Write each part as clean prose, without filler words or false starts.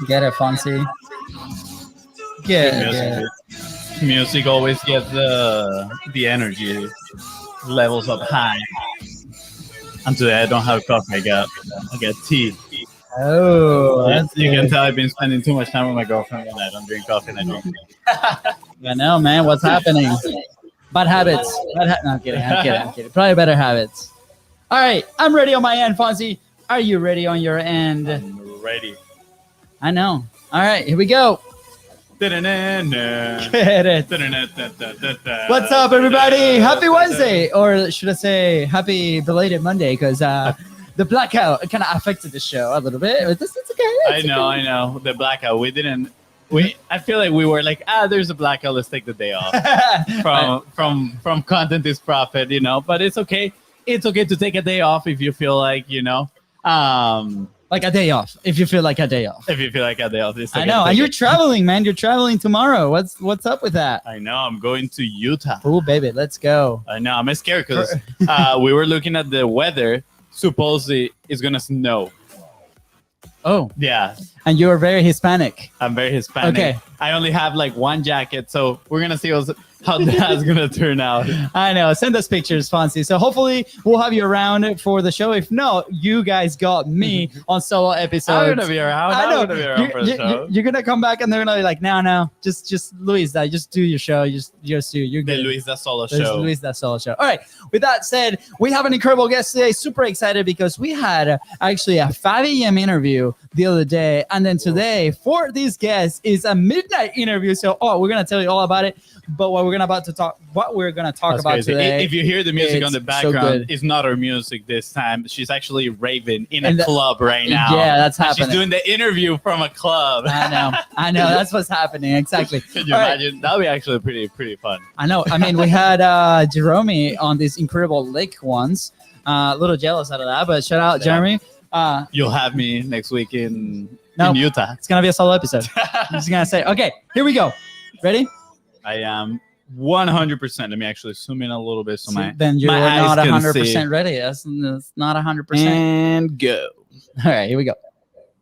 Get it, Fonzie. Music, music always gets the energy levels up high. And today I don't have coffee. I got tea. Oh, that's You can good. tell I've been spending too much time with my girlfriend when I don't drink coffee and I drink tea. I know, man. What's happening? Bad habits. No, I'm kidding. I'm kidding. Probably better habits. All right, I'm ready on my end, Fonzie. Are you ready on your end? I'm ready. I know. All right, here we go. Get it. What's up, everybody? Happy Wednesday, or should I say, happy belated Monday? Because the blackout kind of affected the show a little bit. But it's okay. I know. The blackout. I feel like we were like, there's a blackout. Let's take the day off from content is profit, But it's okay. It's okay to take a day off if you feel like, like a day off. If you feel like a day off. If you feel like a day off, it's okay I know. And you're traveling, man. You're traveling tomorrow. What's up with that? I know. I'm going to Utah. Oh, baby, let's go. I know. I'm scared because we were looking at the weather. Supposedly, it's gonna snow. Oh, yeah. And you're very Hispanic. I'm very Hispanic. Okay. I only have like one jacket, so we're gonna see how that's gonna turn out. I know. Send us pictures, Fonzie. So hopefully we'll have you around for the show. If not, you guys got me on solo episodes. I'm gonna be around. I'm gonna be around for the show. You're gonna come back and they're gonna be like, no, just Luis, just do your show. Just do. You're The good. Luis Da Solo There's show. Luis Da Solo show. All right. With that said, we have an incredible guest today. Super excited because we had actually a 5 a.m. interview the other day, and then today for this guest is a midnight interview. So, we're gonna tell you all about it. But what we're gonna talk That's about crazy. today. If you hear the music on the so background, good. it's not her music this time. She's actually raving in And a club right now. Yeah, that's And happening. she's doing the interview from a club. I know. That's what's happening. Exactly. Can you All right. imagine? That would be actually pretty fun. I know. I mean, we had Jerome on this incredible lake once. A little jealous out of that, but shout out, Jeremy. You'll have me next week in Nope. Utah. It's gonna be a solo episode. I'm just gonna say, okay, here we go. Ready? I am 100%. Let me actually zoom in a little bit so Then you're my eyes not can 100% see. ready. That's not 100%. And go. All right, here we go.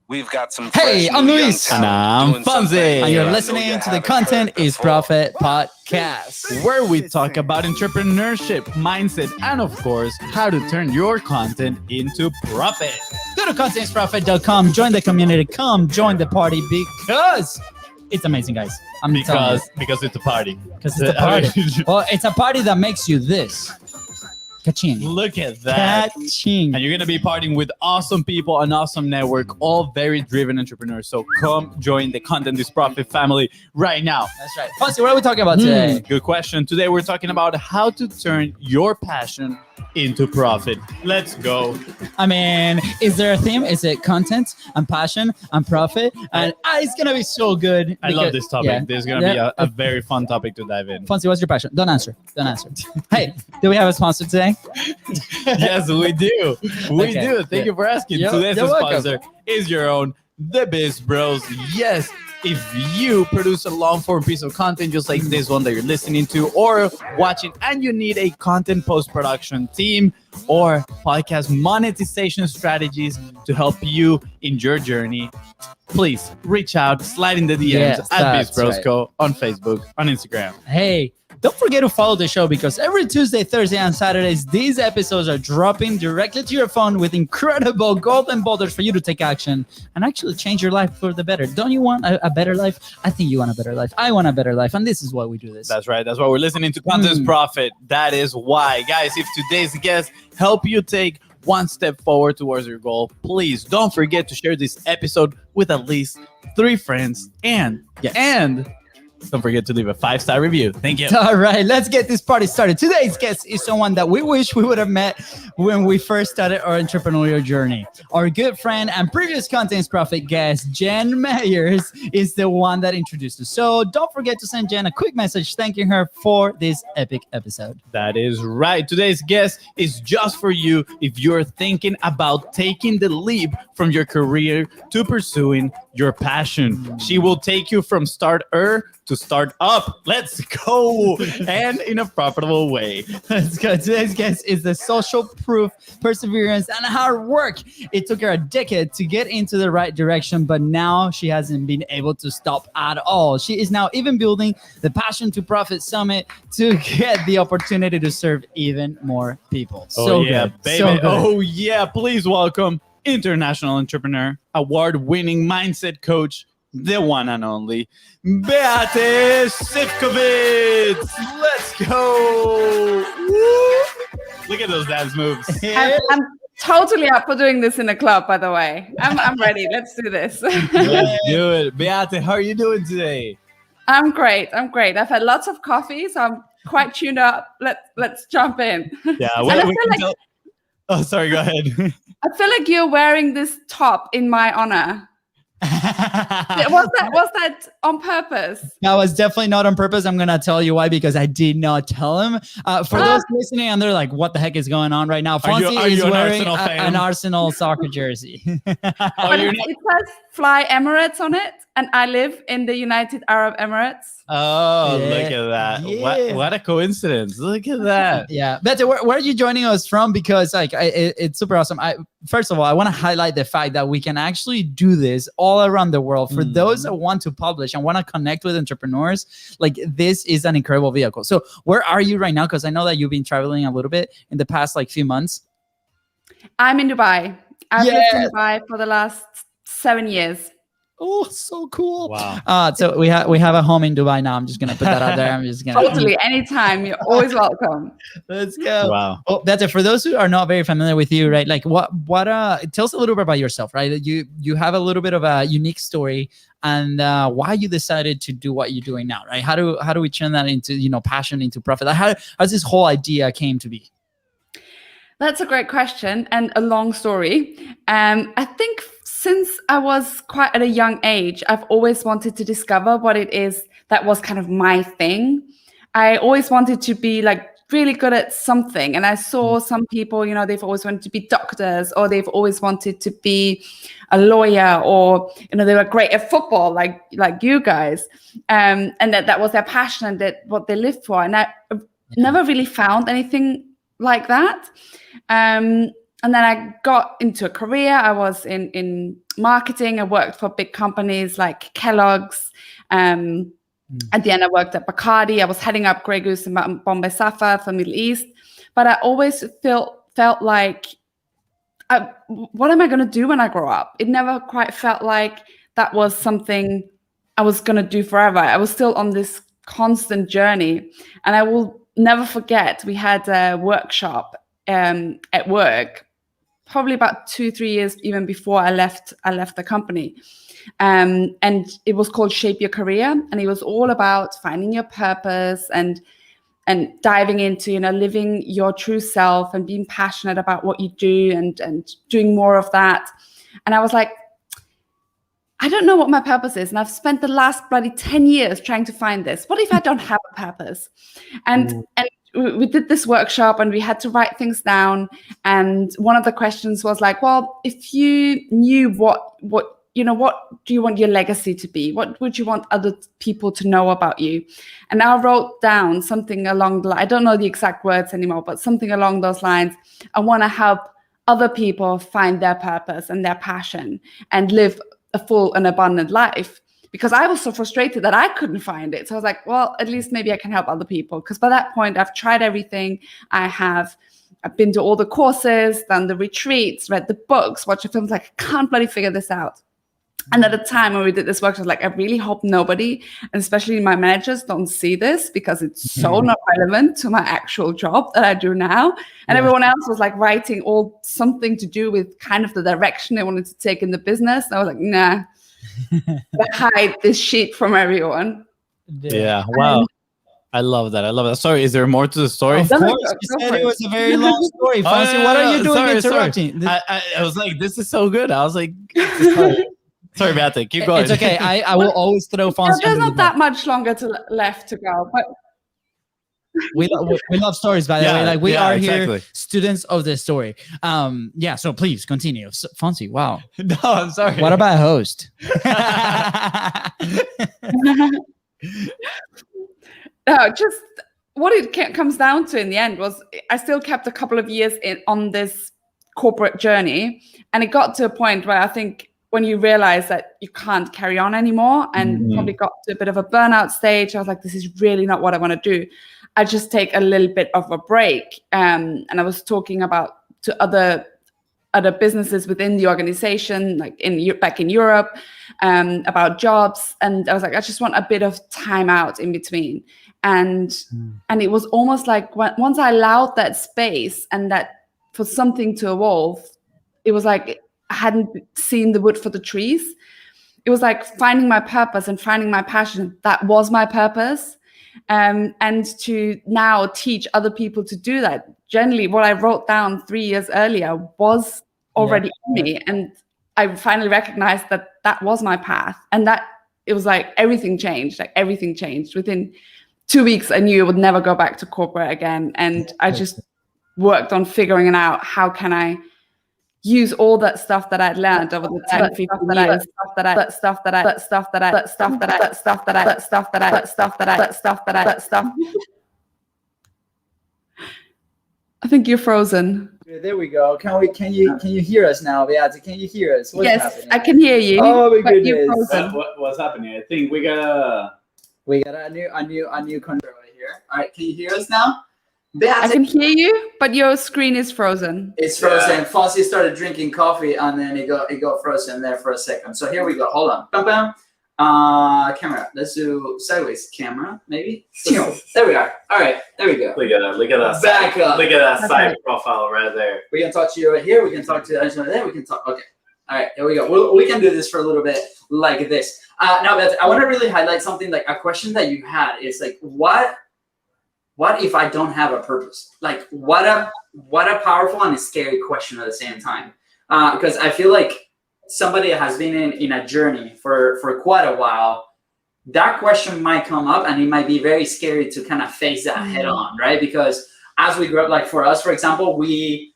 We've got some. Hey, fresh I'm new young Luis. talent And I'm doing some Fonzie. things And you're that I know listening you to the haven't Content heard is before. Profit podcast. Where we talk about entrepreneurship, mindset, and of course, how to turn your content into profit. Go to contentisprofit.com, join the community, come join the party because it's amazing, guys. I'm telling you. Because it's a party. Because it's a party. Well, it's a party that makes you this. Ka-ching. Look at that. Ka-ching. And you're going to be partying with awesome people, an awesome network, all very driven entrepreneurs. So come join the Content is Profit family right now. That's right. Fonzie, what are we talking about today? Good question. Today we're talking about how to turn your passion into profit. Let's go. I mean, is there a theme? Is it content and passion and profit? And it's going to be so good. I love this topic. Yeah. This is going to be a very fun topic to dive in. Fonzie, what's your passion? Don't answer. Hey, do we have a sponsor today? Yes, we do. We Okay. do. Thank you for asking. You're Today's welcome. sponsor is your own, The Biz Bros. Yes, if you produce a long form piece of content just like this one that you're listening to or watching, and you need a content post-production team or podcast monetization strategies to help you in your journey, please reach out, slide in the DMs Yes, at that's Biz Bros right. Co. on Facebook, on Instagram. Hey, don't forget to follow the show because every Tuesday, Thursday, and Saturdays, these episodes are dropping directly to your phone with incredible golden boulders for you to take action and actually change your life for the better. Don't you want a better life? I think you want a better life. I want a better life. And this is why we do this. That's right. That's why we're listening to Content's Profit. That is why. Guys, if today's guest help you take one step forward towards your goal, please don't forget to share this episode with at least 3 friends. And don't forget to leave a 5-star review. Thank you. All right, let's get this party started. Today's guest is someone that we wish we would have met when we first started our entrepreneurial journey. Our good friend and previous Contents Profit guest, Jen Meyers, is the one that introduced us. So don't forget to send Jen a quick message thanking her for this epic episode. That is right. Today's guest is just for you if you're thinking about taking the leap from your career to pursuing your passion. She will take you from starter to start up. Let's go. And in a profitable way. Let's go. Today's guest is the social proof, perseverance, and hard work. It took her a decade to get into the right direction, but now she hasn't been able to stop at all. She is now even building the Passion to Profit Summit to get the opportunity to serve even more people. So good. Baby. So good. Oh yeah, please welcome international entrepreneur, award-winning mindset coach, the one and only Beate Sivkovic. Let's go. Woo. Look at those dance moves. I'm totally up for doing this in a club, by the way. I'm ready. Let's do this. Let's do it. Beate, how are you doing today? I'm great. I've had lots of coffee, so I'm quite tuned up. Let's jump in. Yeah, oh, sorry, go ahead. I feel like you're wearing this top in my honor. Was that on purpose? That was definitely not on purpose. I'm gonna tell you why, because I did not tell him. For those listening and they're like, "What the heck is going on right now?" Fonzie is wearing an Arsenal soccer jersey. It says "Fly Emirates" on it, and I live in the United Arab Emirates. Oh, look at that! Yeah. What a coincidence! Look at that! Yeah, Beto, where are you joining us from? Because it's super awesome. First of all, I want to highlight the fact that we can actually do this all around the world. For those that want to publish and want to connect with entrepreneurs, like this is an incredible vehicle. So where are you right now? Because I know that you've been traveling a little bit in the past few months. I'm in Dubai. I've lived in Dubai for the last 7 years. Oh, so cool. Wow. So we have a home in Dubai now. I'm just gonna put that out there. I'm just gonna Totally, anytime. You're always welcome. Let's go. Wow. Oh, that's it. For those who are not very familiar with you, right? Like what tell us a little bit about yourself, right? You have a little bit of a unique story and why you decided to do what you're doing now, right? How do we turn that into, passion into profit? Like how's this whole idea came to be? That's a great question and a long story. I think since I was quite at a young age, I've always wanted to discover what it is that was kind of my thing. I always wanted to be really good at something. And I saw some people, they've always wanted to be doctors, or they've always wanted to be a lawyer, or, they were great at football, like you guys. And that was their passion and that what they lived for. And I never really found anything like that. And then I got into a career. I was in marketing. I worked for big companies like Kellogg's. At the end, I worked at Bacardi. I was heading up Grey Goose and Bombay Sapphire for Middle East. But I always felt like, what am I going to do when I grow up? It never quite felt like that was something I was going to do forever. I was still on this constant journey. And I will never forget, we had a workshop at work, probably about 2-3 years even before I left the company. And it was called Shape Your Career. And it was all about finding your purpose and diving into, living your true self and being passionate about what you do and doing more of that. And I was like, I don't know what my purpose is. And I've spent the last bloody 10 years trying to find this. What if I don't have a purpose? And we did this workshop and we had to write things down. And one of the questions was like, well, if you knew what do you want your legacy to be? What would you want other people to know about you? And I wrote down something along the line. I don't know the exact words anymore, but something along those lines. I want to help other people find their purpose and their passion and live a full and abundant life. Because I was so frustrated that I couldn't find it. So I was like, well, at least maybe I can help other people. Because by that point, I've tried everything. I've been to all the courses, done the retreats, read the books, watched the films. Like, I can't bloody figure this out. And at the time when we did this workshop, I really hope nobody, and especially my managers, don't see this because it's so not relevant to my actual job that I do now. And everyone else was writing all something to do with kind of the direction they wanted to take in the business. And I was like, nah. Hide this sheet from everyone. Yeah. Wow. I love that. Sorry, is there more to the story? Of course, you said it was a very long story. Fonzie, what are you doing interrupting? I was like, this is so good. I was like, sorry about that. Keep going. It's okay. I will always throw Fonzie. There's not that much longer left to go, but we love stories, by the way. We are exactly. here, students of this story. So please continue. So, Fonzie, wow. No, I'm sorry. What about a host? No, just what it comes down to in the end was I still kept a couple of years on this corporate journey, and it got to a point where I think when you realize that you can't carry on anymore, and probably got to a bit of a burnout stage, I was like, this is really not what I want to do. I just take a little bit of a break. And I was talking about to other businesses within the organization, like back in Europe, about jobs. And I was like, I just want a bit of time out in between. And it was almost like once I allowed that space and that for something to evolve, it was like I hadn't seen the wood for the trees. It was like finding my purpose and finding my passion. That was my purpose. And to now teach other people to do that. Generally, what I wrote down 3 years earlier was already in me. And I finally recognized that that was my path. And that it was like everything changed. Like everything changed. Within 2 weeks, I knew I would never go back to corporate again. And I just worked on figuring out how can I use all that stuff that I'd learned over the 10, 15 years. I think you're frozen. There we go. Can you hear us now, Beate? Can you hear us? What's yes, happening? I can hear you. Oh my goodness! What's happening? I think we got a new control right here. All right, can you hear us now? Beate, I can hear you, but your screen is frozen. it's frozen. Yeah. Fonzie started drinking coffee and then it got frozen there for a second. So here we go. Hold on. Bam, bam. Camera. Let's do sideways camera, maybe. There we are. All right, there we go. Look at that. Back up. Look at that side profile right there. We can talk to you right here. We can talk to you there. We can talk. Okay. All right, here we go. We can do this for a little bit like this. Now, Beth, I want to really highlight something like a question that you had is like, what if I don't have a purpose? Like, what a powerful and a scary question at the same time. Because I feel like somebody has been in a journey for quite a while, that question might come up and it might be very scary to kind of face that head on, right? Because as we grow up, like for us, for example, we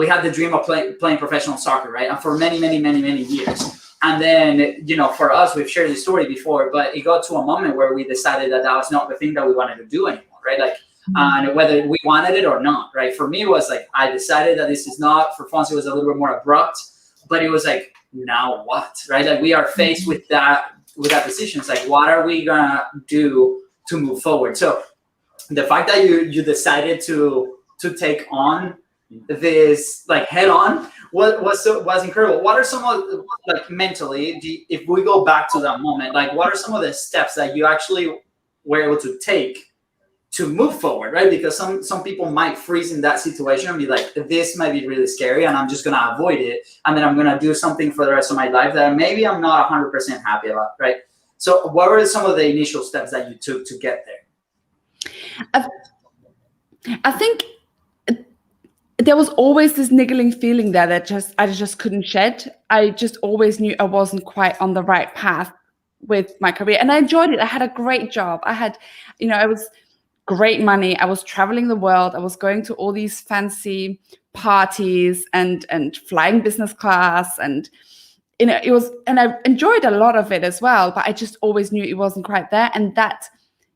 had the dream of playing professional soccer, right? And for many, many, many, many years. And then, for us, we've shared this story before, but it got to a moment where we decided that was not the thing that we wanted to do anymore, right? Like, and whether we wanted it or not, right? For me, it was like, I decided that this is not. For Fonzie, it was a little bit more abrupt, but it was like, now what, right? Like we are faced with that decision. It's like, what are we gonna do to move forward? So the fact that you decided to take on this like head on was incredible. What are some of, like mentally, if we go back to that moment, like what are some of the steps that you actually were able to take to move forward, right? Because some people might freeze in that situation and be like, this might be really scary and I'm just gonna avoid it. And then I'm gonna do something for the rest of my life that maybe I'm not 100% happy about, right? So what were some of the initial steps that you took to get there? I think there was always this niggling feeling there that I just couldn't shed. I just always knew I wasn't quite on the right path with my career. And I enjoyed it. I had a great job. I had, I was great money. I was traveling the world. I was going to all these fancy parties and flying business class, and it was, and I enjoyed a lot of it as well, but I just always knew it wasn't quite there. And that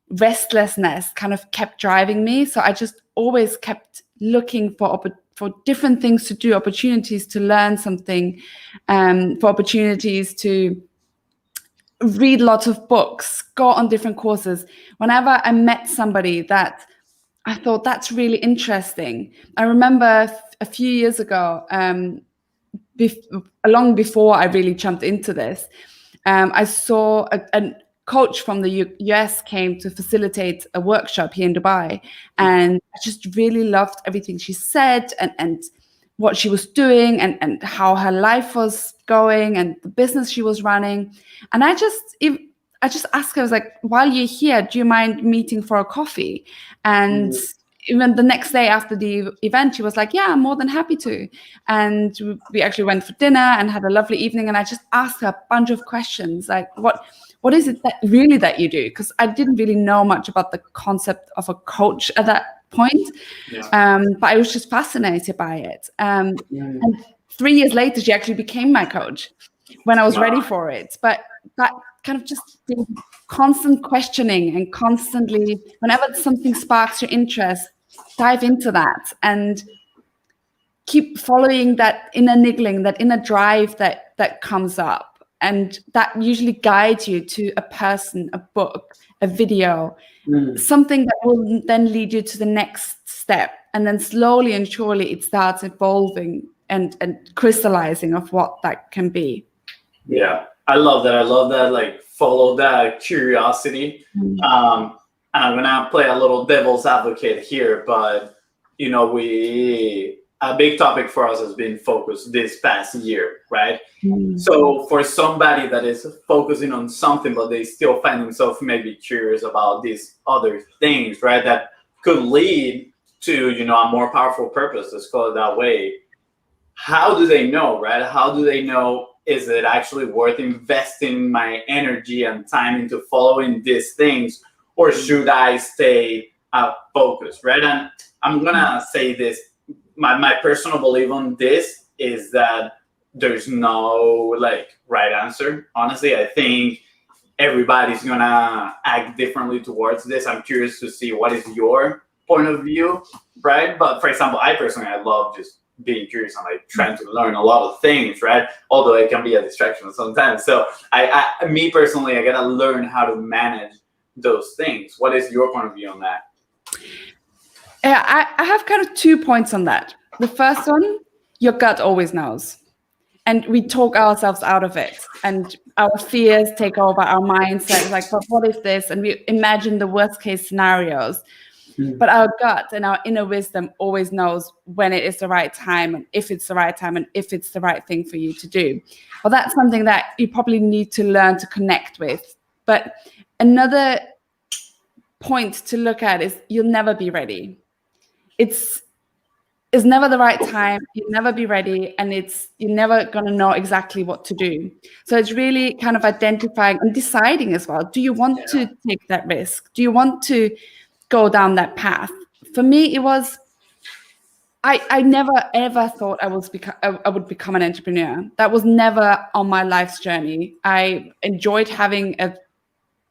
restlessness kind of kept driving me. So I just always kept looking for different things to do, opportunities to learn something, for opportunities to read lots of books, go on different courses. Whenever I met somebody that I thought that's really interesting. I remember a few years ago, long before I really jumped into this, I saw a coach from the US came to facilitate a workshop here in Dubai. And I just really loved everything she said and what she was doing and how her life was going and the business she was running. And I just asked her, I was like, while you're here, do you mind meeting for a coffee? And even the next day after the event, she was like, yeah, I'm more than happy to. And we actually went for dinner and had a lovely evening. And I just asked her a bunch of questions, like, what is it that you do? Because I didn't really know much about the concept of a coach at that point. But I was just fascinated by it. And 3 years later, she actually became my coach when I was ready for it. But kind of just being constant questioning and constantly, whenever something sparks your interest, dive into that and keep following that inner niggling, that inner drive that comes up. And that usually guides you to a person, a book, a video, something that will then lead you to the next step. And then slowly and surely it starts evolving and crystallizing of what that can be. Yeah, I love that. I love that. Like, follow that curiosity. And I'm gonna play a little devil's advocate here, but a big topic for us has been focus this past year, right? So for somebody that is focusing on something, but they still find themselves maybe curious about these other things, right? That could lead to, a more powerful purpose, let's call it that way. How do they know, right? How do they know, is it actually worth investing my energy and time into following these things, or should I stay focused, right? And I'm gonna say this, my personal belief on this is that there's no right answer. Honestly, I think everybody's gonna act differently towards this. I'm curious to see what is your point of view, right? But for example, I love just being curious and trying to learn a lot of things, right? Although it can be a distraction sometimes. So me personally, I gotta learn how to manage those things. What is your point of view on that? Yeah, I have kind of 2 points on that. The first one, your gut always knows. And we talk ourselves out of it. And our fears take over our mindset. Like, but what if this? And we imagine the worst case scenarios. But our gut and our inner wisdom always knows when it is the right time, and if it's the right time, and if it's the right thing for you to do. Well, that's something that you probably need to learn to connect with. But another point to look at is you'll never be ready. It's never the right time. You'll never be ready, and you're never going to know exactly what to do. So it's really kind of identifying and deciding as well. Do you want to take that risk? Do you want to go down that path? For me, it was, I never ever thought I would become an entrepreneur. That was never on my life's journey. I enjoyed having a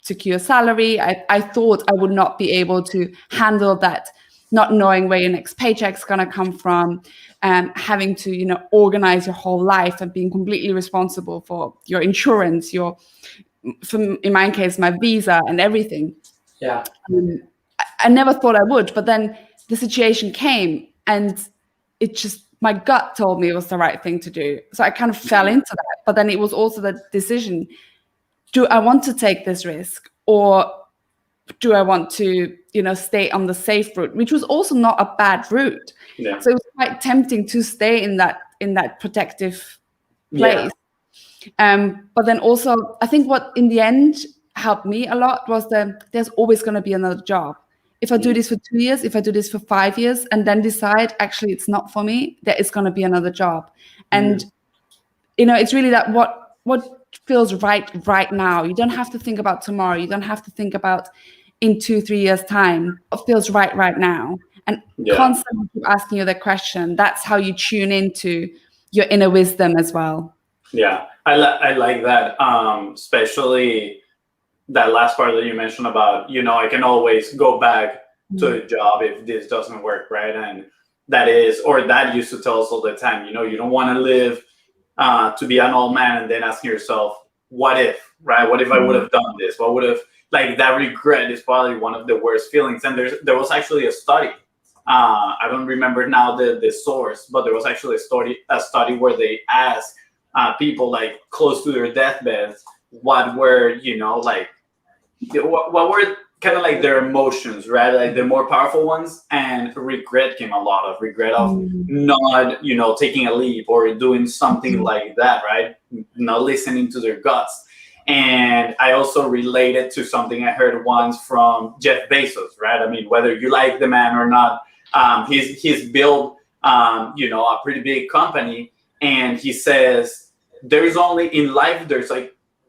secure salary. I thought I would not be able to handle that, not knowing where your next paycheck's going to come from, having to, organize your whole life and being completely responsible for your insurance, in my case, my visa and everything. Yeah. I never thought I would, but then the situation came and my gut told me it was the right thing to do. So I kind of fell into that. But then it was also the decision, do I want to take this risk, or do I want to, stay on the safe route, which was also not a bad route. Yeah. So it was quite tempting to stay in that protective place. Yeah. But then also, I think what in the end helped me a lot was there's always going to be another job. If I do this for 2 years, if I do this for 5 years, and then decide actually it's not for me, there is going to be another job. And it's really that what feels right now. You don't have to think about tomorrow. You don't have to think about in 2-3 years time. What feels right now, and constantly keep asking you that question. That's how you tune into your inner wisdom as well. Yeah, I like that, especially that last part that you mentioned about, I can always go back to a job if this doesn't work, right? And that used to tell us all the time, you don't want to live to be an old man and then asking yourself, what if, right? What if I would have done this? What would have, that regret is probably one of the worst feelings. And there was actually a study. I don't remember now the source, but there was actually a study where they asked people close to their deathbeds, what were, what were kind of their emotions, right? The more powerful ones, and regret came a lot of regret of not, taking a leap or doing something like that, right? Not listening to their guts. And I also related to something I heard once from Jeff Bezos, right? I mean, whether you like the man or not, he's built, a pretty big company, and he says there's only in life, there's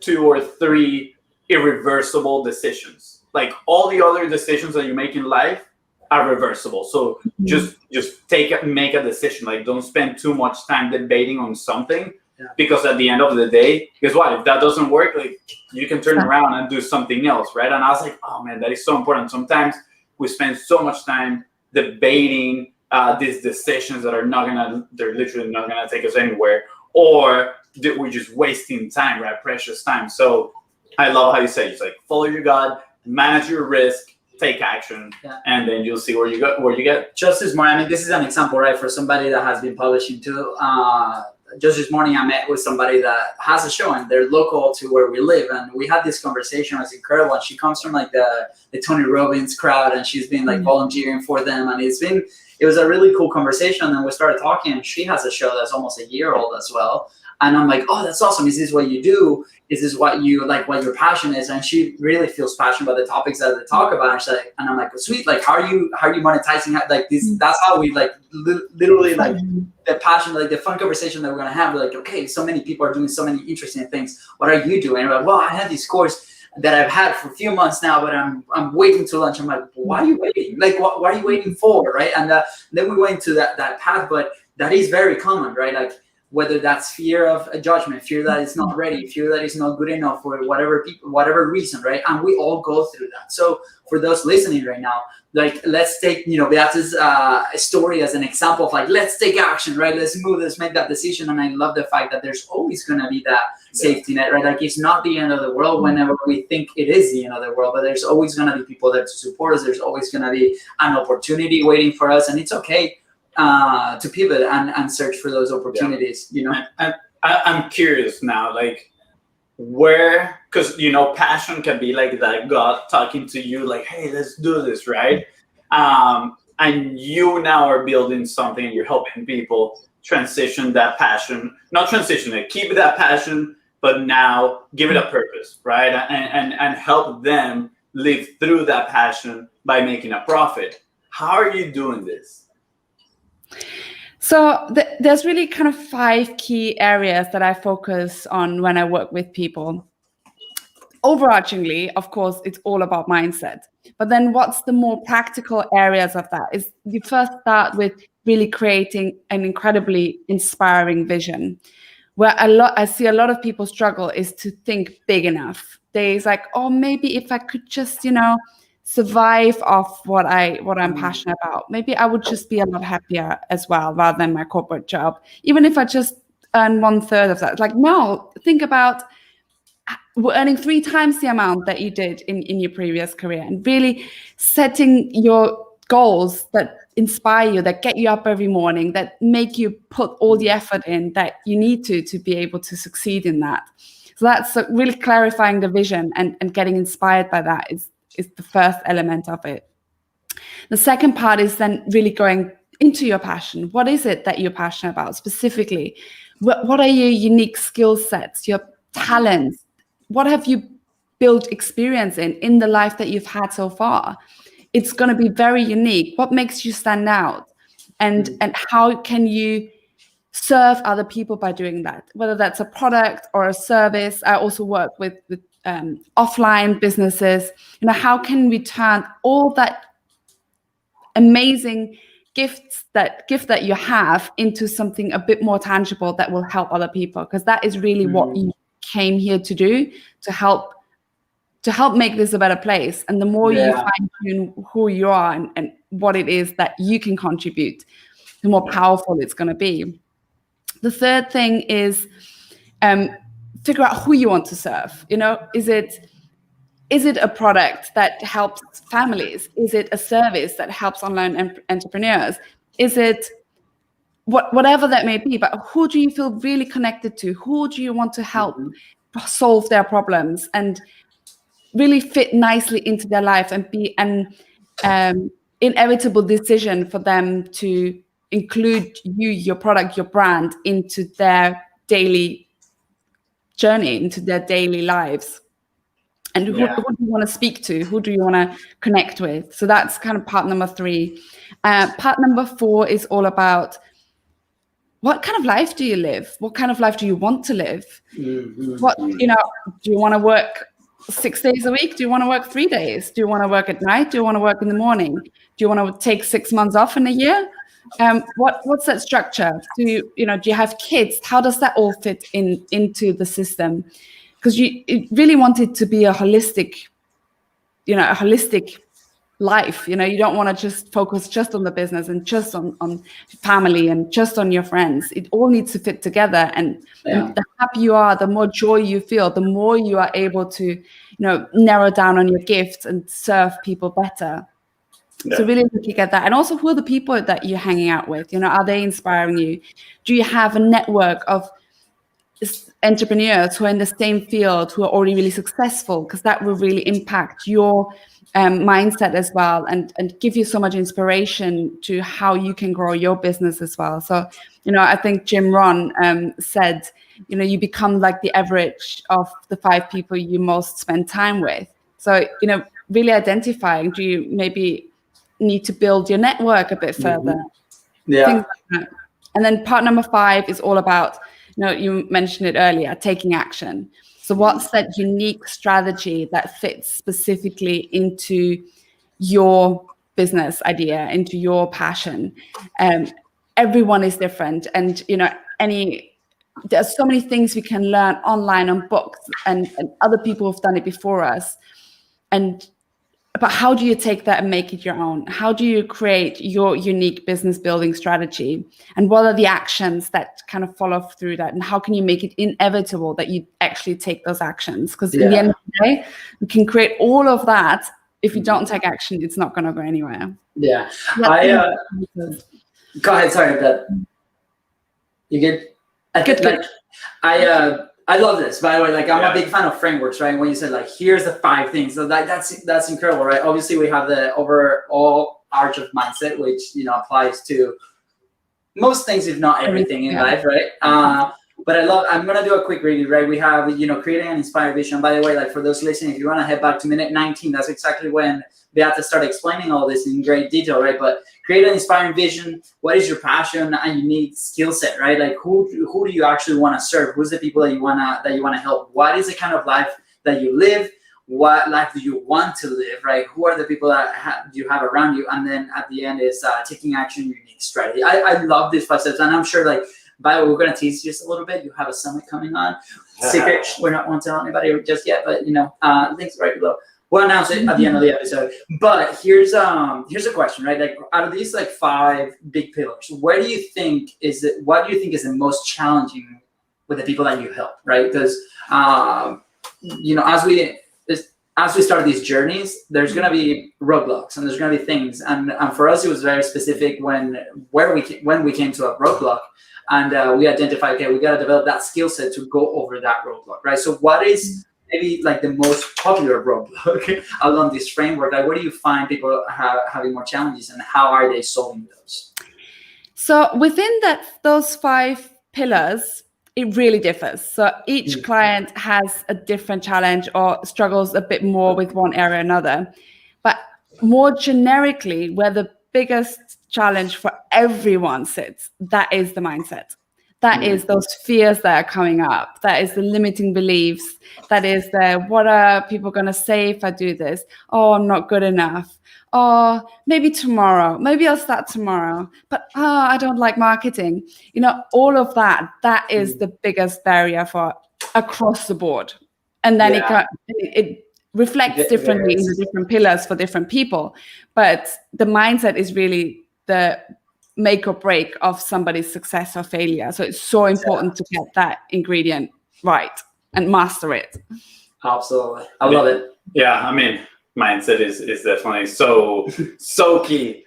2 or 3 irreversible decisions. All the other decisions that you make in life are reversible. So just make a decision. Don't spend too much time debating on something. Because at the end of the day, guess what? If that doesn't work, like you can turn around and do something else, right? And I was like, oh man, that is so important. Sometimes we spend so much time debating these decisions that they're literally not gonna take us anywhere, or that we're just wasting time, right? Precious time. So I love how you say it's like follow your gut, manage your risk, take action, and then you'll see where you get. Just this morning, I mean, this is an example, right, for somebody that has been publishing too. Just this morning, I met with somebody that has a show, and they're local to where we live, and we had this conversation. It was incredible. And she comes from like the Tony Robbins crowd, and she's been like volunteering for them, and it was a really cool conversation. And then we started talking, and she has a show that's almost a year old as well. And I'm like, oh, that's awesome. Is this what you do? Is this what you like, what your passion is? And she really feels passionate about the topics that they talk about. And she's like, and I'm like, well, sweet. Like, how are you monetizing? Like this, that's how we like literally like the passion, like the fun conversation that we're gonna have. We're like, okay, so many people are doing so many interesting things. What are you doing? And I'm like, well, I had this course that I've had for a few months now, but I'm waiting to launch. I'm like, why are you waiting? Like, what are you waiting for, right? And then we went to that path, but that is very common, right? Like, whether that's fear of a judgment, fear that it's not ready, fear that it's not good enough for whatever reason, right? And we all go through that. So for those listening right now, like, let's take, Beatrice's story as an example of like, let's take action, right? Let's make that decision. And I love the fact that there's always going to be that safety net, right? Like, it's not the end of the world whenever we think it is the end of the world, but there's always going to be people there to support us. There's always going to be an opportunity waiting for us, and it's okay to pivot and search for those opportunities. And I'm curious now, like, where, because passion can be like that God talking to you, like, hey, let's do this, right? And you now are building something, and you're helping people transition that passion, not transition it, keep that passion, but now give it a purpose, right? And help them live through that passion by making a profit. How are you doing this? So there's really kind of 5 key areas that I focus on when I work with people. Overarchingly, of course, it's all about mindset. But then what's the more practical areas of that is you first start with really creating an incredibly inspiring vision. Where I see a lot of people struggle is to think big enough. They're like, oh, maybe if I could just, survive off what I'm passionate about, maybe I would just be a lot happier as well, rather than my corporate job. Even if I just earn 1/3 of that. Like, no, think about earning 3 times the amount that you did in your previous career, and really setting your goals that inspire you, that get you up every morning, that make you put all the effort in that you need to be able to succeed in that. So that's really clarifying the vision and getting inspired by that is the first element of it. The second part is then really going into your passion. What is it that you're passionate about specifically? What are your unique skill sets, your talents? What have you built experience in the life that you've had so far? It's going to be very unique. What makes you stand out? And how can you serve other people by doing that? Whether that's a product or a service. I also work with offline businesses. How can we turn all that amazing gift that you have into something a bit more tangible that will help other people? Because that is really what you came here to do, to help make this a better place. And the more you fine-tune who you are and what it is that you can contribute, the more powerful it's going to be. The third thing is figure out who you want to serve. Is it a product that helps families? Is it a service that helps online entrepreneurs? Is it whatever that may be? But who do you feel really connected to? Who do you want to help solve their problems and really fit nicely into their life and be an inevitable decision for them to include you, your product, your brand into their daily journey, into their daily lives? And who do you want to speak to? Who do you want to connect with? So that's kind of part number 3. Part number 4 is all about what kind of life do you live? What kind of life do you want to live? What, do you want to work 6 days a week? Do you want to work 3 days? Do you want to work at night? Do you want to work in the morning? Do you want to take 6 months off in a year? what's that structure? Do you have kids? How does that all fit into the system? Because you really want it to be a holistic life. You don't want to just focus just on the business and just on family and just on your friends. It all needs to fit together. And the happier you are, the more joy you feel, the more you are able to, narrow down on your gifts and serve people better. Yeah. So really looking at that. And also, who are the people that you're hanging out with? Are they inspiring you? Do you have a network of entrepreneurs who are in the same field, who are already really successful? Because that will really impact your mindset as well, and give you so much inspiration to how you can grow your business as well. So, I think Jim Rohn said, you become like the average of the 5 people you most spend time with. So, really identifying, do you maybe need to build your network a bit further? Yeah. Things like that. And then part number 5 is all about, you mentioned it earlier, taking action. So what's that unique strategy that fits specifically into your business idea, into your passion? Everyone is different. And, there's so many things we can learn online on books and other people have done it before us. But how do you take that and make it your own? How do you create your unique business building strategy? And what are the actions that kind of follow through that? And how can you make it inevitable that you actually take those actions? Because in the end of the day, you can create all of that. If you don't take action, it's not going to go anywhere. Yeah. Go ahead. Sorry, but you good? Good. I love this, by the way. Like, I'm a big fan of frameworks, right? When you said, like, here's the 5 things, so that's incredible, right? Obviously, we have the overall arch of mindset, which applies to most things, if not everything in life, right? But I'm gonna do a quick review, right? We have creating an inspired vision. By the way, like, for those listening, if you want to head back to minute 19, that's exactly when Beata started explaining all this in great detail, right? But create an inspiring vision. What is your passion and unique skill set, right? Like, who do you actually want to serve? Who's the people that you wanna help? What is the kind of life that you live? What life do you want to live, right? Who are the people that you have around you? And then at the end is taking action, unique strategy. I love these 5 steps, and I'm sure, like, by the way, we're going to tease just a little bit. You have a summit coming on. Secret. We're not going to tell anybody just yet, but links right below. We'll announce it at the end of the episode. But here's a question, right? Like, out of these 5 big pillars, what do you think is the most challenging with the people that you help, right? Because as we start these journeys, there's going to be roadblocks and there's going to be things. And for us, it was very specific when we came to a roadblock. And we identify, okay, we got to develop that skill set to go over that roadblock, right? So what is maybe like the most popular roadblock along this framework? Like, where do you find people having more challenges, and how are they solving those? So within those 5 pillars, it really differs. So each client has a different challenge or struggles a bit more with one area or another. But more generically, where the biggest challenge for everyone sits, that is the mindset. That is those fears that are coming up. That is the limiting beliefs. That is what are people going to say if I do this? Oh, I'm not good enough. Oh, maybe tomorrow. Maybe I'll start tomorrow. But I don't like marketing. All of that is the biggest barrier for across the board. And then it reflects differently in the different pillars for different people. But the mindset is really the make or break of somebody's success or failure. So it's so important to get that ingredient right and master it. Absolutely. I love it. Yeah, I mean, mindset is definitely so key.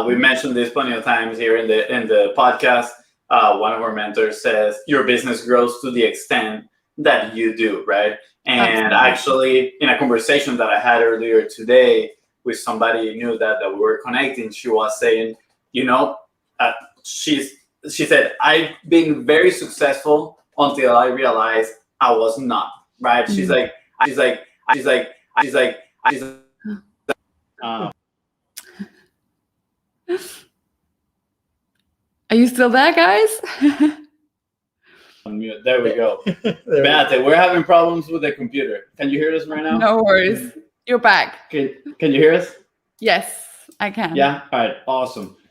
We mentioned this plenty of times here in the podcast. One of our mentors says your business grows to the extent that you do, right? And actually, in a conversation that I had earlier today with somebody new that we were connecting, she was saying, she said, I've been very successful until I realized I was not, right? She's like, Are you still there, guys? There we go. Beate, we're having problems with the computer. Can you hear us right now? No worries. You're back. Can you hear us? Yes, I can. Yeah? All right. Awesome.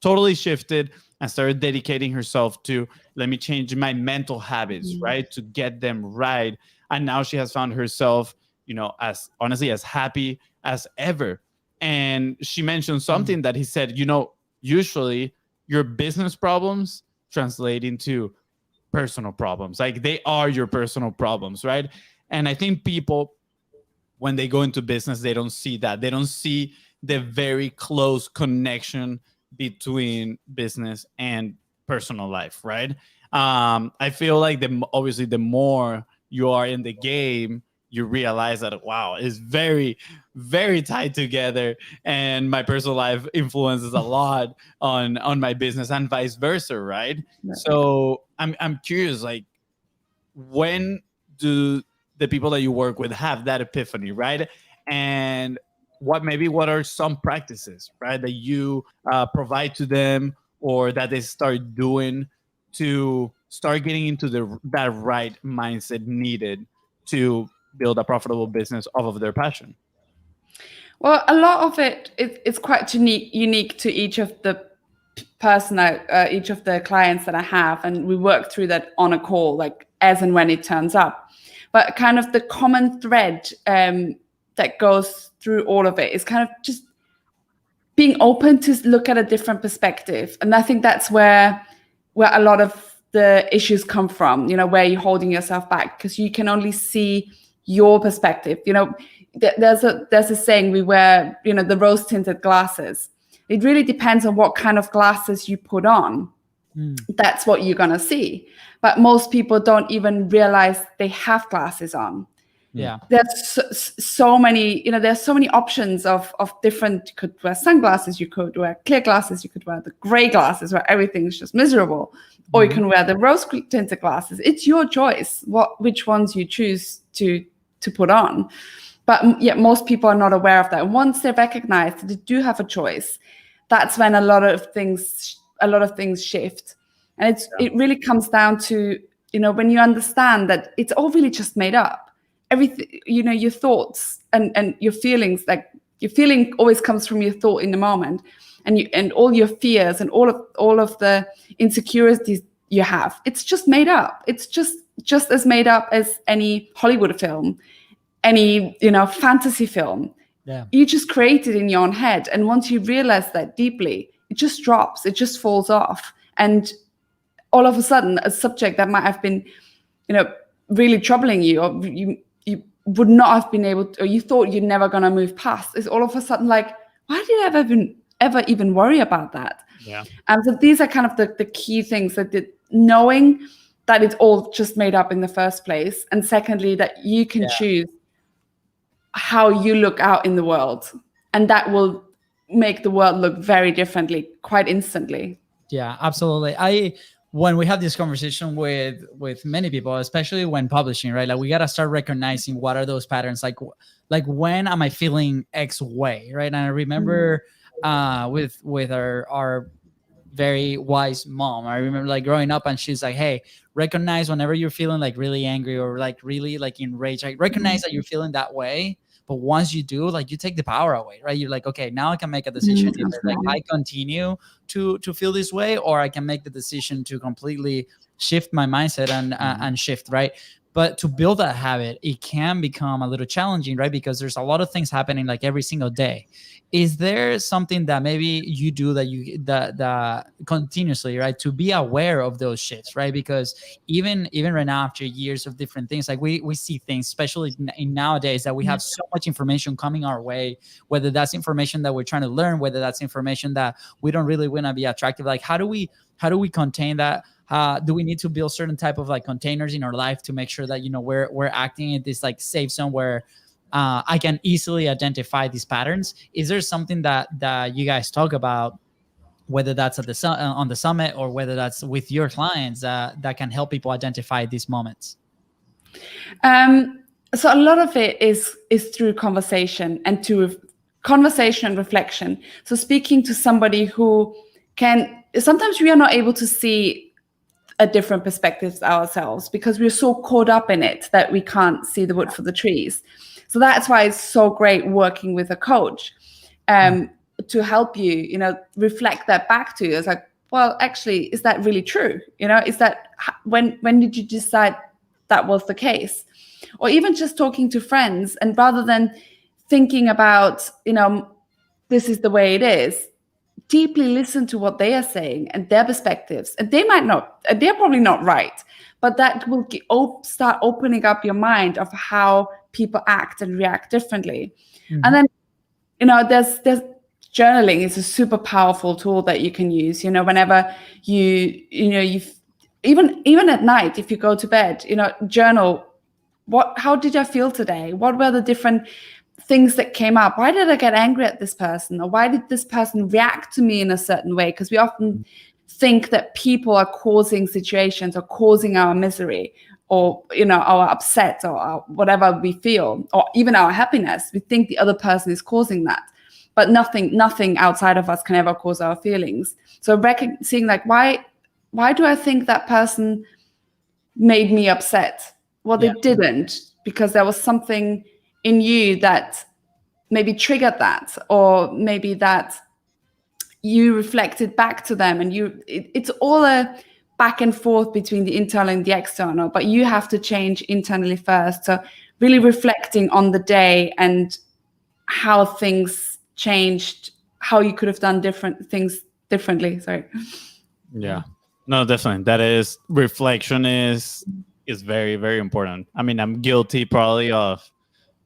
totally shifted and started dedicating herself to, let me change my mental habits, right, to get them right. And now she has found herself, as honestly as happy as ever. And she mentioned something that he said, usually your business problems translate into personal problems. Like, they are your personal problems, right? And I think people, when they go into business, they don't see that. They don't see the very close connection between business and personal life, right? I feel like obviously the more you are in the game, you realize that, wow, it's very, very tied together, and my personal life influences a lot on my business and vice versa, right? So I'm curious, like, when do the people that you work with have that epiphany, right? And what are some practices, right, that you provide to them, or that they start doing to start getting into that right mindset needed to build a profitable business off of their passion? Well, a lot of it's quite unique to each of the each of the clients that I have, and we work through that on a call, like as and when it turns up. But kind of the common thread that goes through all of it is kind of just being open to look at a different perspective, and I think that's where a lot of the issues come from. Where you're holding yourself back because you can only see your perspective. There's a saying, we wear the rose tinted glasses. It really depends on what kind of glasses you put on. That's what you're gonna see. But most people don't even realize they have glasses on. Yeah. There's so many, there's so many options of different. You could wear sunglasses, you could wear clear glasses, you could wear the gray glasses where everything's just miserable, or you can wear the rose tinted glasses. It's your choice which ones you choose to put on. But yet most people are not aware of that. And once they recognize that they do have a choice, that's when a lot of things shift. And it really comes down to, when you understand that it's all really just made up. Everything, your thoughts and your feelings, like your feeling always comes from your thought in the moment, and all your fears and all of the insecurities you have, it's just made up. It's just as made up as any Hollywood film, any fantasy film. Yeah. You just create it in your own head, and once you realize that deeply, it just drops, it just falls off, and all of a sudden a subject that might have been really troubling you, or you would not have been able to, or you thought you're never going to move past, is all of a sudden like, why did I ever even worry about that? Yeah. And so these are kind of the key things, that knowing that it's all just made up in the first place, and secondly, that you can choose how you look out in the world, and that will make the world look very differently quite instantly. Yeah, absolutely. When we have this conversation with many people, especially when publishing, right? Like, we got to start recognizing what are those patterns, like when am I feeling X way, right? And I remember with our very wise mom, I remember like growing up, and she's like, hey, recognize whenever you're feeling like really angry or like really like enraged, like recognize that you're feeling that way. But once you do, like, you take the power away, right? You're like, okay, now I can make a decision. Either, like, I continue to feel this way, or I can make the decision to completely shift my mindset and shift, right? But to build that habit, it can become a little challenging, right? Because there's a lot of things happening like every single day. Is there something that maybe you do that continuously, right, to be aware of those shifts, right? Because even right now, after years of different things, like we see things, especially in nowadays, that we have so much information coming our way, whether that's information that we're trying to learn, whether that's information that we don't really want to be attractive. Like, how do we contain that? Do we need to build certain type of like containers in our life to make sure that we're acting in this like safe zone where I can easily identify these patterns? Is there something that you guys talk about, whether that's at on the summit or whether that's with your clients, that can help people identify these moments? So a lot of it is through conversation and conversation and reflection. So speaking to somebody who sometimes we are not able to see a different perspective ourselves because we're so caught up in it that we can't see the wood for the trees. So that's why it's so great working with a coach, to help you, reflect that back to you. It's like, well, actually, is that really true? Is that when did you decide that was the case? Or even just talking to friends, and rather than thinking about, this is the way it is, deeply listen to what they are saying and their perspectives. And they're probably not right, but that will start opening up your mind of how people act and react differently. Mhm. And then, there's journaling is a super powerful tool that you can use, whenever you even at night, if you go to bed, journal. How did I feel today? What were the different things that came up? Why did I get angry at this person? Or why did this person react to me in a certain way? Because we often think that people are causing situations or causing our misery, or our upset, or our whatever we feel, or even our happiness. We think the other person is causing that, but nothing outside of us can ever cause our feelings. So seeing like, why do I think that person made me upset? Well, they didn't, because there was something in you that maybe triggered that, or maybe that you reflected back to them, and it's all a back and forth between the internal and the external, but you have to change internally first. So really reflecting on the day and how things changed, how you could have done different things differently. Sorry. Yeah, no, definitely. That is, reflection is very, very important. I mean, I'm guilty probably of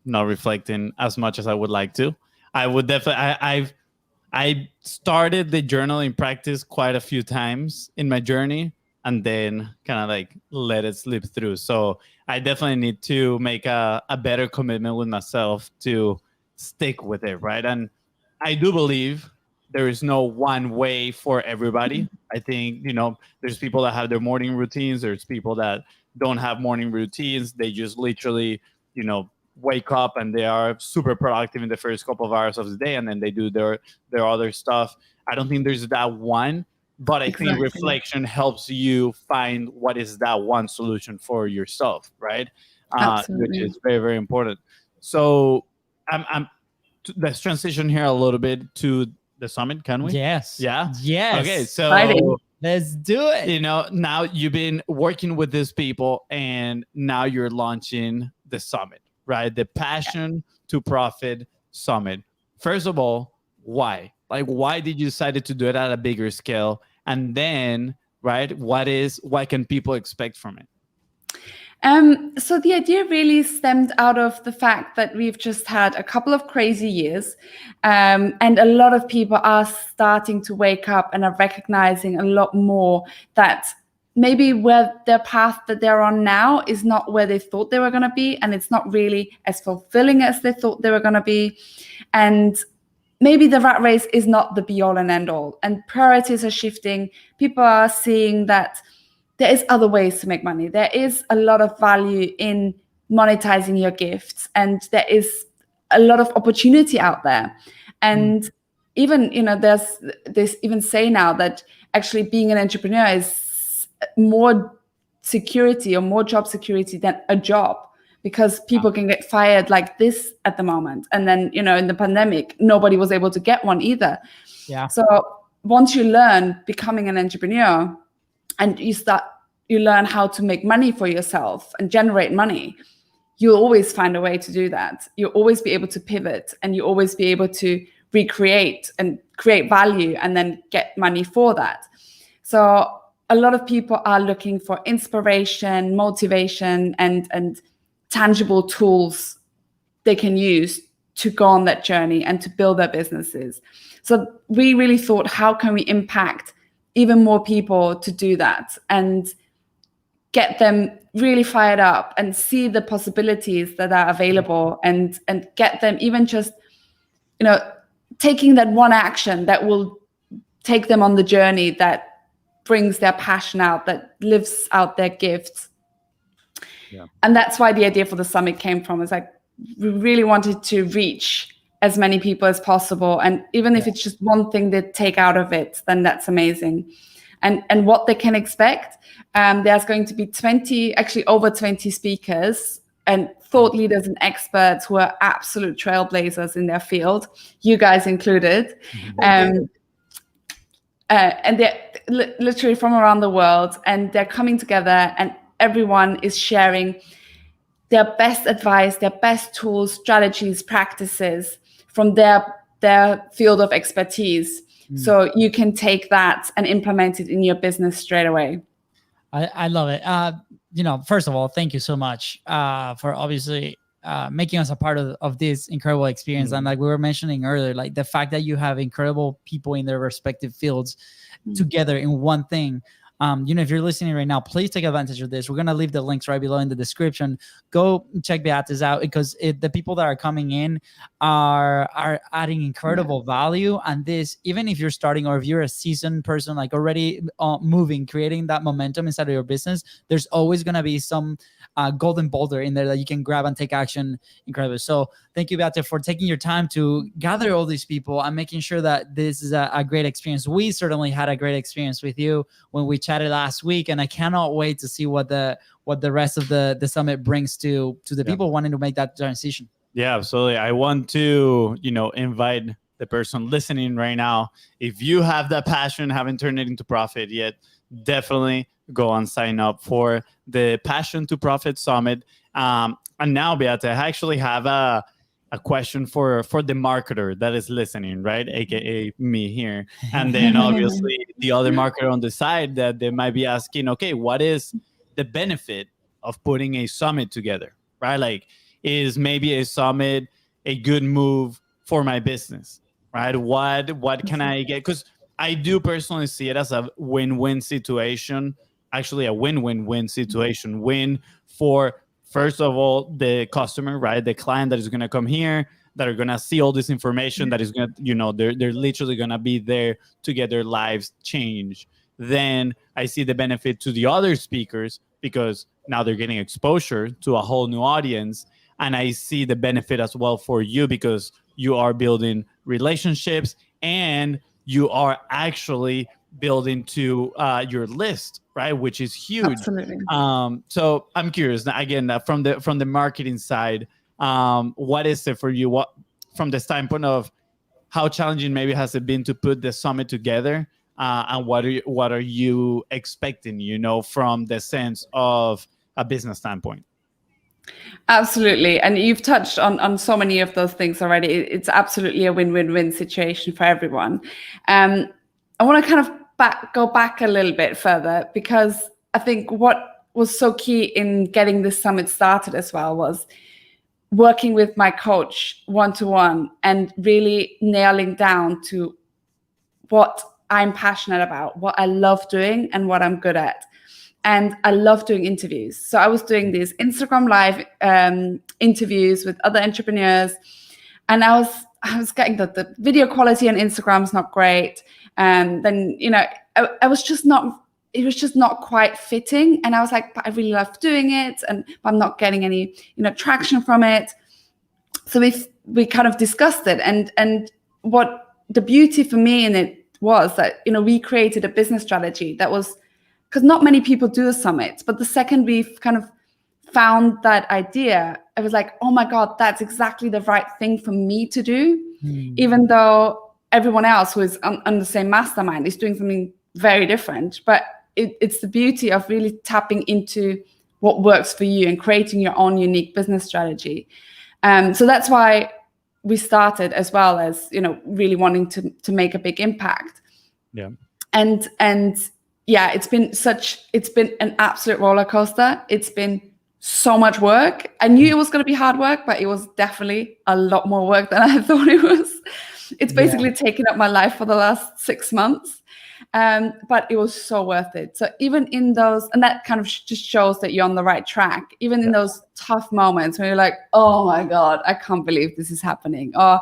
not reflecting as much as I would like to. I would definitely, I started the journaling practice quite a few times in my journey, and then kind of like let it slip through. So I definitely need to make a better commitment with myself to stick with it, right? And I do believe there is no one way for everybody. I think, there's people that have their morning routines. There's people that don't have morning routines. They just literally, wake up and they are super productive in the first couple of hours of the day, and then they do their other stuff. I don't think there's that one, but I think reflection helps you find what is that one solution for yourself, right? Which is very, very important. So let's transition here a little bit to the summit, can we? Yes. Yeah. Yes. Okay. So Exciting. Let's do it. now you've been working with these people, and now you're launching the summit, right? The Passion to Profit Summit. First of all, why? Like, why did you decide to do it at a bigger scale? And then, right, what can people expect from it? So the idea really stemmed out of the fact that we've just had a couple of crazy years, and a lot of people are starting to wake up and are recognizing a lot more that maybe where their path that they're on now is not where they thought they were going to be, and it's not really as fulfilling as they thought they were going to be. And maybe the rat race is not the be all and end all, and priorities are shifting. People are seeing that there is other ways to make money. There is a lot of value in monetizing your gifts, and there is a lot of opportunity out there. And even, there's even say now that actually being an entrepreneur is more security or more job security than a job, because people can get fired like this at the moment. And then, in the pandemic, nobody was able to get one either. Yeah. So once you learn becoming an entrepreneur, and you learn how to make money for yourself and generate money, you'll always find a way to do that. You'll always be able to pivot, and you'll always be able to recreate and create value and then get money for that. So a lot of people are looking for inspiration, motivation, and tangible tools they can use to go on that journey and to build their businesses. So we really thought, how can we impact even more people to do that and get them really fired up and see the possibilities that are available, and get them even just, taking that one action that will take them on the journey that brings their passion out, that lives out their gifts. Yeah. And that's why the idea for the summit came from. It's like, we really wanted to reach as many people as possible. And even if it's just one thing they take out of it, then that's amazing. And what they can expect, there's going to be over 20 speakers and thought leaders and experts who are absolute trailblazers in their field, you guys included. And they're literally from around the world, and they're coming together, and everyone is sharing their best advice, their best tools, strategies, practices from their field of expertise. So you can take that and implement it in your business straight away. I love it. First of all, thank you so much for obviously making us a part of this incredible experience. And like we were mentioning earlier, like the fact that you have incredible people in their respective fields together in one thing. If you're listening right now, please take advantage of this. We're going to leave the links right below in the description. Go check Beatriz out, because the people that are coming in are adding incredible value. And this, even if you're starting or if you're a seasoned person, like already moving, creating that momentum inside of your business, there's always going to be some golden boulder in there that you can grab and take action. Incredible. So thank you, Beatriz, for taking your time to gather all these people and making sure that this is a great experience. We certainly had a great experience with you when we chatted last week, and I cannot wait to see what the rest of the summit brings to the people wanting to make that transition. Yeah, absolutely. I want to, invite the person listening right now. If you have that passion, haven't turned it into profit yet, definitely go and sign up for the Passion to Profit Summit. And now, Beata, I actually have a question for the marketer that is listening, right? AKA me here. And then obviously the other marketer on the side that they might be asking, okay, what is the benefit of putting a summit together, right? Like, is maybe a summit a good move for my business, right? What can I get? Because I do personally see it as a win-win situation, actually a win-win-win situation. Win for, first of all, the customer, right? The client that is going to come here, that are going to see all this information, that is going to, they're literally going to be there to get their lives changed. Then I see the benefit to the other speakers, because now they're getting exposure to a whole new audience. And I see the benefit as well for you, because you are building relationships and you are actually building to your list, right? Which is huge. Absolutely. So I'm curious, again, from the marketing side, what is it for you? What, from the standpoint of how challenging maybe has it been to put the summit together, and what are you expecting, from the sense of a business standpoint? Absolutely. And you've touched on so many of those things already. It's absolutely a win-win-win situation for everyone. I want to kind of go back a little bit further, because I think what was so key in getting this summit started as well was working with my coach one-to-one and really nailing down to what I'm passionate about, what I love doing and what I'm good at. And I love doing interviews. So I was doing these Instagram live interviews with other entrepreneurs. And I was getting the video quality on Instagram is not great. And then, I was just not, it was just not quite fitting. And I was like, but I really love doing it. And I'm not getting any, traction from it. So we kind of discussed it. And what the beauty for me in it was that, we created a business strategy that was, because not many people do a summit, but the second we've kind of found that idea, I was like, oh my God, that's exactly the right thing for me to do. Even though everyone else who is on the same mastermind is doing something very different. But it's the beauty of really tapping into what works for you and creating your own unique business strategy. So that's why we started, as well as, really wanting to make a big impact. Yeah. And yeah, it's been an absolute roller coaster. It's been so much work. I knew it was going to be hard work, but it was definitely a lot more work than I thought it was. It's basically taken up my life for the last 6 months. But it was so worth it. So even in those, and that kind of just shows that you're on the right track, even in those tough moments when you're like, oh my God, I can't believe this is happening. Or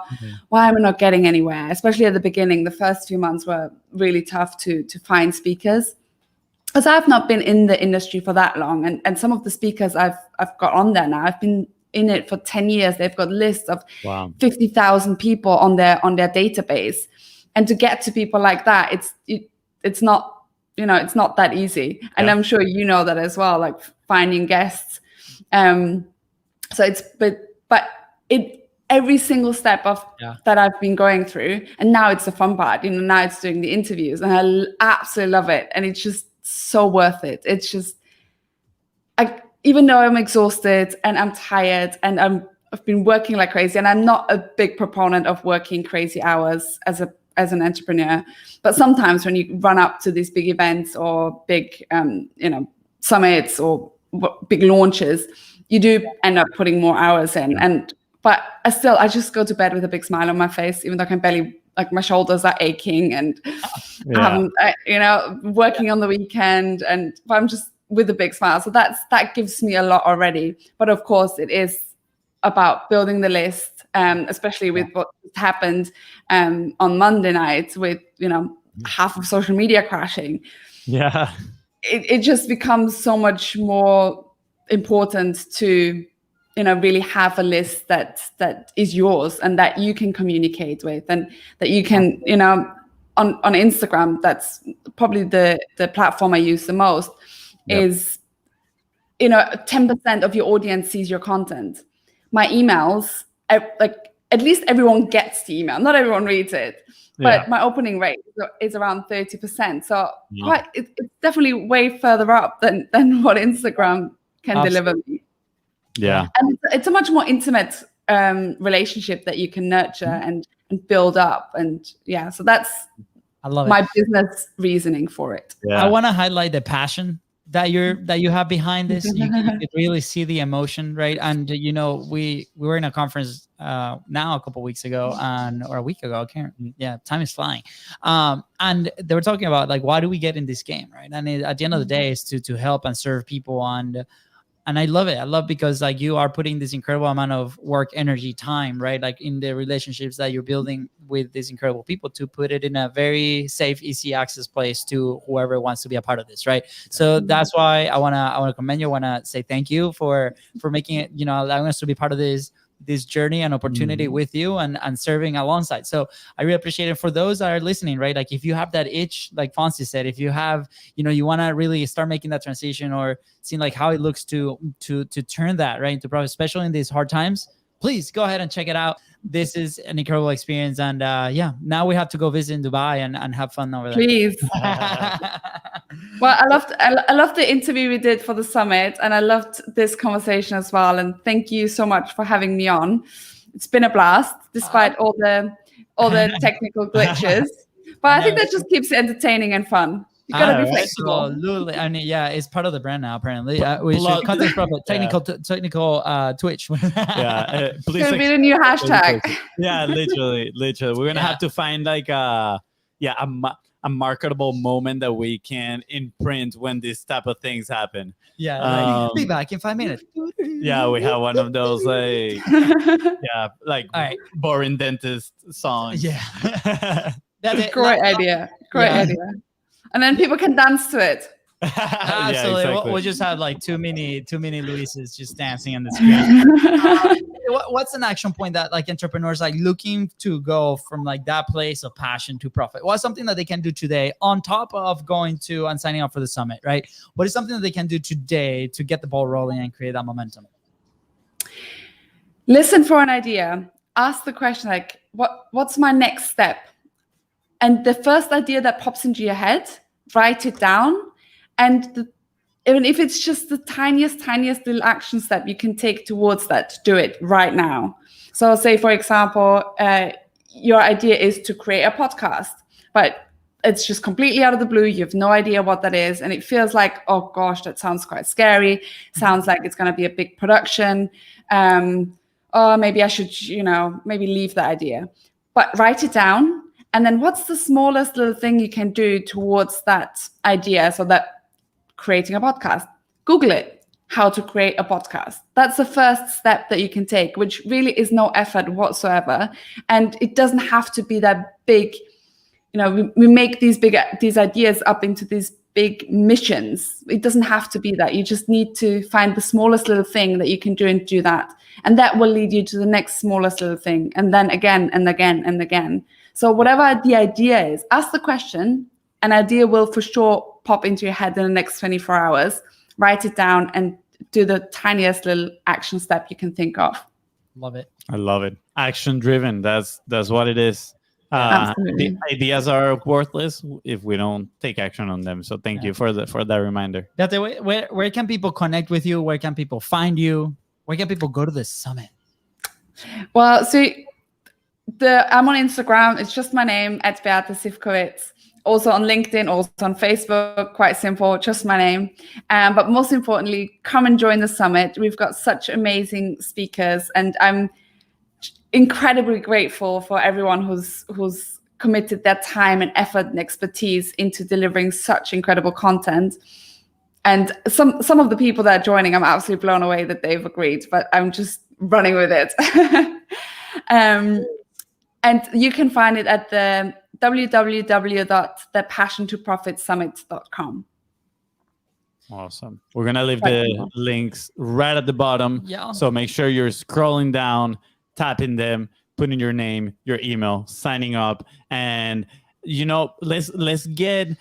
why am I not getting anywhere? Especially at the beginning, the first few months were really tough to find speakers. Because I've not been in the industry for that long. And some of the speakers I've got on there now, I've been in it for 10 years. They've got lists of 50,000 people on their database. And to get to people like that, it's not, it's not that easy. And I'm sure you know that as well, like finding guests. So it's but it every single step of that I've been going through, and now it's the fun part. Now it's doing the interviews, and I absolutely love it, and it's just so worth it. It's just, even though I'm exhausted and I'm tired and I've been working like crazy, and I'm not a big proponent of working crazy hours as an entrepreneur, but sometimes when you run up to these big events or big summits or big launches, you do end up putting more hours in. But I just go to bed with a big smile on my face, even though I can barely, like, my shoulders are aching, and working on the weekend, but I'm just with a big smile. So that gives me a lot already. But of course, it is about building the list, especially with what happened on Monday night with half of social media crashing. Yeah, it just becomes so much more important to really have a list that is yours and that you can communicate with, and that you can on Instagram. That's probably the platform I use the most. Is 10% of your audience sees your content. My emails, like, at least everyone gets the email. Not everyone reads it, but my opening rate is around 30%. So it's definitely way further up than what Instagram can deliver me. Yeah, and it's a much more intimate relationship that you can nurture and build up, and so that's my business reasoning for it. I want to highlight the passion that you have behind this. You can really see the emotion, right? And we were in a conference now a couple of weeks ago, or a week ago. Time is flying. And they were talking about, like, why do we get in this game, right? And at the end of the day, is to help and serve people. And I love it. I love, because, like, you are putting this incredible amount of work, energy, time, right? Like, in the relationships that you're building with these incredible people, to put it in a very safe, easy access place to whoever wants to be a part of this, right? So that's why I wanna commend you. I wanna say thank you for making it, allowing us to be part of this journey and opportunity with you, and serving alongside. So I really appreciate it. For those that are listening, right? Like, if you have that itch, like Fonzie said, if you have, you want to really start making that transition, or seeing, like, how it looks to turn that right into profit, especially in these hard times, please go ahead and check it out. This is an incredible experience. And now we have to go visit in Dubai and have fun over there. Please. Well, I loved the interview we did for the summit, and I loved this conversation as well. And thank you so much for having me on. It's been a blast, despite all the technical glitches. But I think that just keeps it entertaining and fun. You gotta be flexible. Absolutely. I mean, it's part of the brand now. Apparently, we should content profit technical Twitch. Please. It's gonna be the new hashtag. Yeah, literally. We're gonna have to find, like, a marketable moment that we can imprint when these type of things happen. Be back in 5 minutes. We have one of those, like, like, boring dentist songs. That's a great idea. Idea. And then people can dance to it. Absolutely. Exactly. We'll just have, like, too many Luises just dancing on the screen. What's an action point that, like, entrepreneurs, like, looking to go from, like, that place of passion to profit? What's something that they can do today on top of going to and signing up for the summit, right? What is something that they can do today to get the ball rolling and create that momentum? Listen for an idea. Ask the question, like, what's my next step? And the first idea that pops into your head, write it down. And even if it's just the tiniest little action step you can take towards that, do it right now. So say, for example, your idea is to create a podcast, but it's just completely out of the blue. You have no idea what that is. And it feels like, oh gosh, that sounds quite scary. Sounds like it's going to be a big production. Or maybe I should, maybe leave the idea. But write it down. And then what's the smallest little thing you can do towards that idea? So that creating a podcast, Google it, how to create a podcast. That's the first step that you can take, which really is no effort whatsoever. And it doesn't have to be that big, we make these ideas up into these big missions. It doesn't have to be that. You just need to find the smallest little thing that you can do and do that. And that will lead you to the next smallest little thing. And then again and again and again. So whatever the idea is, ask the question. An idea will for sure pop into your head in the next 24 hours. Write it down and do the tiniest little action step you can think of. Love it. I love it. Action driven. That's what it is. Absolutely. The ideas are worthless if we don't take action on them. So thank you for that reminder. Where can people connect with you? Where can people find you? Where can people go to the summit? Well, so I'm on Instagram. It's just my name, @BeateSivkovic. Also on LinkedIn, also on Facebook. Quite simple, just my name. But most importantly, come and join the summit. We've got such amazing speakers, and I'm incredibly grateful for everyone who's committed their time and effort and expertise into delivering such incredible content. And some of the people that are joining, I'm absolutely blown away that they've agreed, but I'm just running with it. And you can find it at the www.thepassiontoprofitsummit.com. Awesome. We're going to leave the links right at the bottom. Yeah. So make sure you're scrolling down, tapping them, putting your name, your email, signing up. And, let's get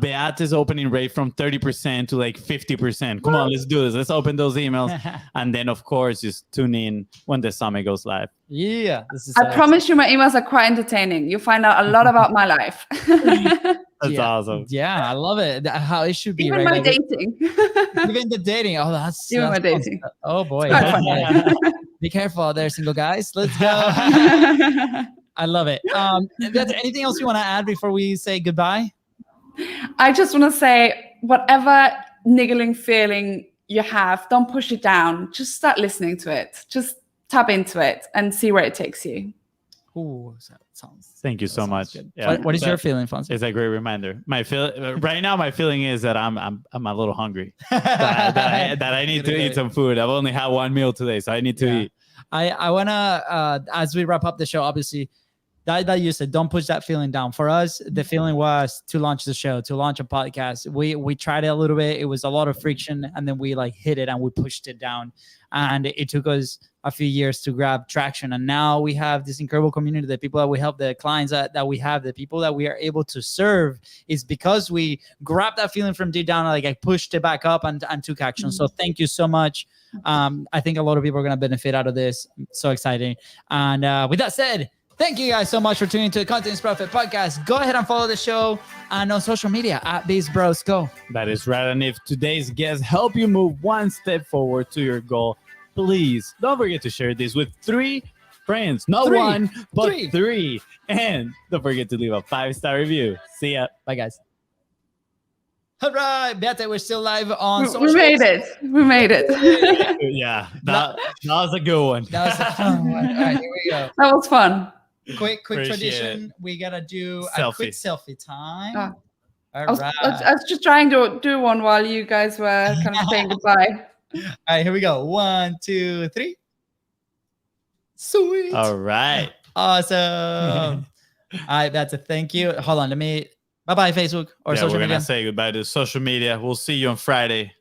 Beate's opening rate from 30% to like 50%. Come on, let's do this. Let's open those emails. And then, of course, just tune in when the summit goes live. Yeah. This is I promise you my emails are quite entertaining. You'll find out a lot about my life. That's awesome. Yeah, I love it. How it should be. Even right? my dating. Even the dating. Oh, that's Even my that's dating. Oh boy. Quite funny. Be careful out there, single guys. Let's go. I love it. That's anything else you want to add before we say goodbye? I just want to say, whatever niggling feeling you have, don't push it down. Just start listening to it. Just tap into it and see where it takes you. Ooh, that sounds. Thank you so much. Yeah, what is your feeling, Fonzie? It's a great reminder. Right now, my feeling is that I'm a little hungry. that I need to eat some food. I've only had one meal today, so I need to eat. I wanna as we wrap up the show, obviously, that you said, don't push that feeling down. For us, the feeling was to launch the show, to launch a podcast. We tried it a little bit. It was a lot of friction, and then we hit it and we pushed it down. And it took us a few years to grab traction. And now we have this incredible community, the people that we help, the clients that we have, the people that we are able to serve, is because we grabbed that feeling from deep down, I pushed it back up and took action. So thank you so much. I think a lot of people are going to benefit out of this. So exciting. And with that said, thank you guys so much for tuning to the Content is Profit podcast. Go ahead and follow the show and on social media @BizBrosGo. That is right. And if today's guests help you move one step forward to your goal, please don't forget to share this with 3 friends. Not 3. one, but 3. 3. And don't forget to leave a 5-star review. See ya. Bye, guys. All right, Beate, we're still live on social. We made it. We made it. Yeah, that was a good one. That was a fun one. All right, here we go. That was fun. Quick Appreciate tradition. We gotta do a Selfie. quick selfie time. Ah. All I was just trying to do one while you guys were kind of saying goodbye. All right, here we go. 1, 2, 3. Sweet. All right. Awesome. All right, that's a thank you. Hold on, let me. Bye-bye, Facebook or Yeah, social we're media. gonna say goodbye to social media. We'll see you on Friday.